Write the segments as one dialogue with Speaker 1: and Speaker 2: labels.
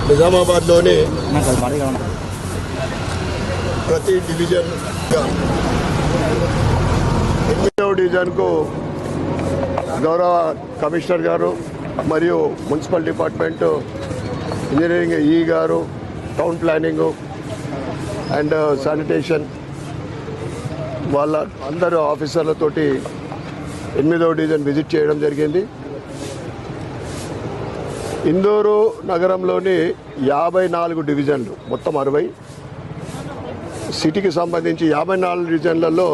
Speaker 1: నిజామాబాద్లోని ప్రతి డివిజన్ 8వ డివిజన్కు గౌరవ కమిషనర్ గారు మరియు మున్సిపల్ డిపార్ట్మెంట్, ఇంజనీరింగ్ ఈ గారు, టౌన్ ప్లానింగ్ అండ్ శానిటేషన్ వాళ్ళ అందరూ ఆఫీసర్లతోటి 8వ డివిజన్ విజిట్ చేయడం జరిగింది. ఇందూరు నగరంలోని 54 డివిజన్లు, మొత్తం 60 సిటీకి సంబంధించి 54 డివిజన్లలో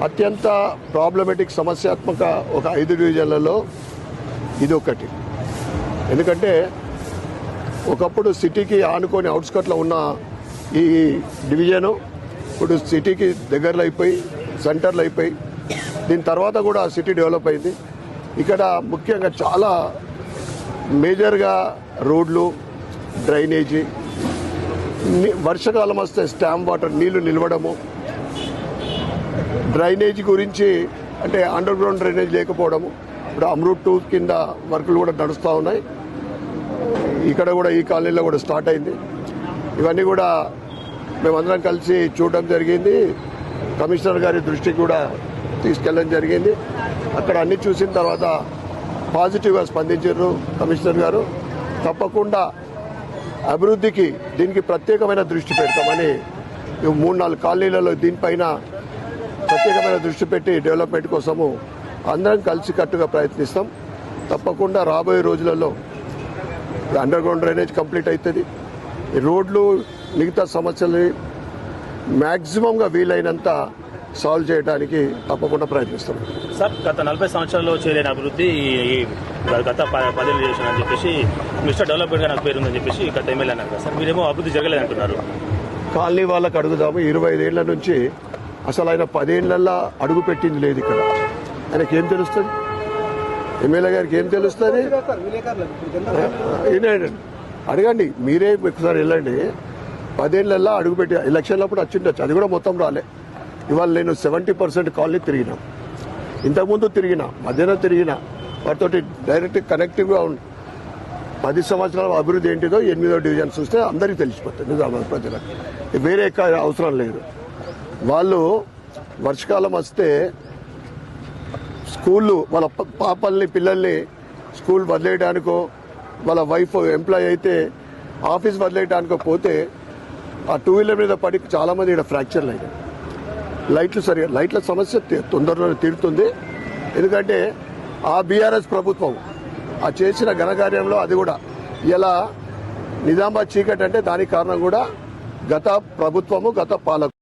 Speaker 1: అత్యంత ప్రాబ్లమేటిక్ సమస్యాత్మక ఒక 5 డివిజన్లలో ఇది ఒకటి. ఎందుకంటే ఒకప్పుడు సిటీకి ఆనుకొని అవుట్స్కట్లో ఉన్న ఈ డివిజను ఇప్పుడు సిటీకి దగ్గరలో అయిపోయి సెంటర్లు అయిపోయి దీని తర్వాత కూడా సిటీ డెవలప్ అయింది. ఇక్కడ ముఖ్యంగా చాలా మేజర్గా రోడ్లు, డ్రైనేజీ, వర్షాకాలం వస్తే స్టామ్ వాటర్ నీళ్లు నిలవడము, డ్రైనేజీ గురించి అంటే అండర్ గ్రౌండ్ డ్రైనేజ్ లేకపోవడము. ఇప్పుడు అమృత్ 2 కింద వర్కులు కూడా నడుస్తూ ఉన్నాయి. ఇక్కడ కూడా ఈ కాలనీలో కూడా స్టార్ట్ అయింది. ఇవన్నీ కూడా మేమందరం కలిసి చూడడం జరిగింది. కమిషనర్ గారి దృష్టికి కూడా తీసుకెళ్ళడం జరిగింది. అక్కడ అన్ని చూసిన తర్వాత పాజిటివ్గా స్పందించారు కమిషనర్ గారు. తప్పకుండా అభివృద్ధికి దీనికి ప్రత్యేకమైన దృష్టి పెడతామని 3-4 కాలనీలలో దీనిపైన ప్రత్యేకమైన దృష్టి పెట్టి డెవలప్మెంట్ కోసము అందరం కలిసికట్టుగా ప్రయత్నిస్తాం. తప్పకుండా రాబోయే రోజులలో అండర్ గ్రౌండ్ డ్రైనేజ్ కంప్లీట్ అవుతుంది. రోడ్లు, మిగతా సమస్యల్ని మ్యాక్సిమంగా వీలైనంత సాల్వ్ చేయడానికి తప్పకుండా ప్రయత్నిస్తాం.
Speaker 2: సార్, గత 40 సంవత్సరాల్లో చేయలేని అభివృద్ధి గత 10 ఏళ్ళు చేశానని చెప్పేసి మిస్టర్ డెవలప్మెంట్గా నాకు పేరుందని చెప్పేసి గత ఎమ్మెల్యే అన్నారు కదా సార్, మీరేమో అభివృద్ధి జరగలేదంటున్నారు.
Speaker 1: కాలనీ వాళ్ళకు అడుగుదాము. 25 ఏళ్ల నుంచి అసలు ఆయన 10 ఏళ్లలో అడుగు పెట్టింది లేదు ఇక్కడ. ఆయనకి ఏం తెలుస్తుంది? ఎమ్మెల్యే గారికి ఏం తెలుస్తుంది? అడగండి, మీరే ఒకసారి వెళ్ళండి. 10 ఏళ్లలో అడుగుపెట్టి ఎలక్షన్లప్పుడు వచ్చిండొచ్చు, అది కూడా మొత్తం రాలే. ఇవాళ నేను 70% కాలనీ తిరిగినా, ఇంతకుముందు తిరిగినా, మధ్యాహ్నం తిరిగినా, వాటితోటి డైరెక్ట్ కనెక్టివ్గా ఉంది. 10 సంవత్సరాల అభివృద్ధి ఏంటిదో 8వ డివిజన్ చూస్తే అందరికీ తెలిసిపోతుంది నిజామాబాద్ ప్రజలకు. వేరే అవసరం లేదు. వాళ్ళు వర్షాకాలం వస్తే స్కూళ్ళు వాళ్ళ పాపల్ని, పిల్లల్ని స్కూల్ వదిలేయడానికో, వాళ్ళ వైఫ్ ఎంప్లాయ్ అయితే ఆఫీస్ వదిలేయడానికో పోతే ఆ 2 వీలర్ మీద పడి చాలామంది ఇక్కడ ఫ్రాక్చర్లు అయినాయి. లైట్ల సమస్య తొందరలోనే తీరుతుంది. ఎందుకంటే ఆ బీఆర్ఎస్ ప్రభుత్వం ఆ చేసిన ఘనకార్యంలో అది కూడా ఇలా నిజామాబాద్ చీకటి అంటే దానికి కారణం కూడా గత ప్రభుత్వము, గత పాలకులు.